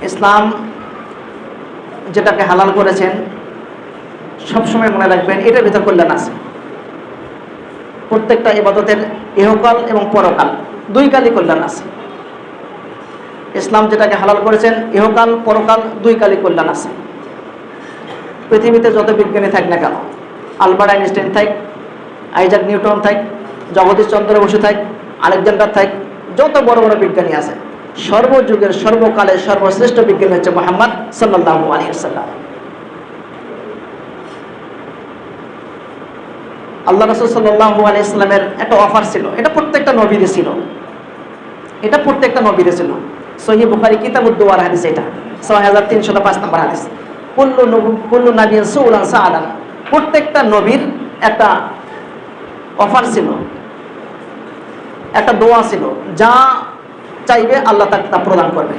ইসলাম যেটাকে হালাল করেছেন সবসময় মনে রাখবেন এটার ভিতর কল্যাণ আছে। প্রত্যেকটা ইবাদতের ইহকাল এবং পরকাল দুই কালই কল্যাণ আছে। ইসলাম যেটাকে হালাল করেছেন ইহকাল পরকাল দুই কালই কল্যাণ আছে। পৃথিবীতে যত বিজ্ঞানী থাক না কেন, আলবার্ট আইনস্টাইন থাক, আইজাক নিউটন থাক, জগদীশ চন্দ্র বসু থাক, আলেকজান্ডার থাক, যত বড় বড় বিজ্ঞানী আছে, সর্বযুগের সর্বকালের সর্বশ্রেষ্ঠ বিজ্ঞানী হচ্ছে মুহাম্মদ সাল্লাল্লাহু আলাইহি ওয়াসাল্লাম। আল্লাহ রাসূল সাল্লাল্লাহু আলাইহি ওয়াসাল্লামের একটা অফার ছিল, এটা প্রত্যেকটা নবীর ছিল, এটা প্রত্যেকটা নবীর ছিল। সহিহ বুখারী কিতাবুদ দুআর হাদিস, এটা 6305 নম্বর হাদিস। কুল্লু নাবিয়্যিন সুলান সাআলান, প্রত্যেকটা নবীর একটা অফার ছিল, একটা দোয়া ছিল, যা চাইবে আল্লাহ তাকে তা প্রদান করবে।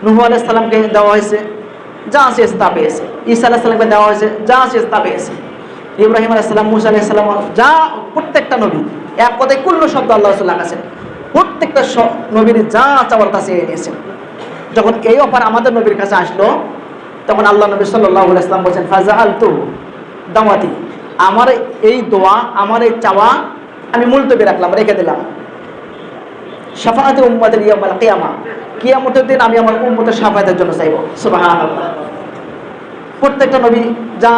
নূহ আলাইহিস সালামকে দেওয়া হয়েছে, যা চেয়েছে তা পেয়েছে। ঈসা আলাইহিস সালামকে দেওয়া হয়েছে, যা চেয়েছে তা পেয়েছে। ইব্রাহিম আলাইহিস সালাম, মূসা আলাইহিস সালাম, যা প্রত্যেকটা নবী, এক কথায় কুল্লু শব্দ আল্লাহ রাসূল লাগাছেন, প্রত্যেকটা নবীর যা চাওয়ার কাছে নিয়েছেন। যখন এই অফার আমাদের নবীর কাছে আসলো, তখন আল্লাহ নবী সাল্লাল্লাহু আলাইহি ওয়াসাল্লাম বলেন, ফাজাআলতু দাওয়াতি, আমার এই দোয়া, আমার এই চাওয়া আমি মুলতবি রাখলাম, রেখে দিলাম। শাফাআতে উম্মতের ইয়াউমাল কিয়ামা, কিয়ামতের দিন আমি আমার উম্মতের শাফায়াতের জন্য চাইব। সুবহানাল্লাহ। প্রত্যেকটা নবী যা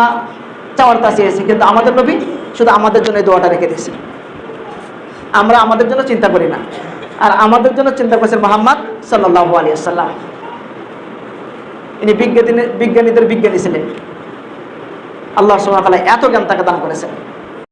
চাওয়ার তা চেয়েছে, কিন্তু আমাদের নবী শুধু আমাদের জন্য এই দোয়াটা রেখে দিয়েছে। আমরা আমাদের জন্য চিন্তা করি না, আর আমাদের জন্য চিন্তা করেছেন মুহাম্মদ সাল্লাল্লাহু আলাইহি ওয়াসাল্লাম। ইনি বিজ্ঞানীদের বিজ্ঞানী ছিলেন। আল্লাহ সুবহানাহু ওয়া তাআলা এত জ্ঞান তাকে দান করেছেন।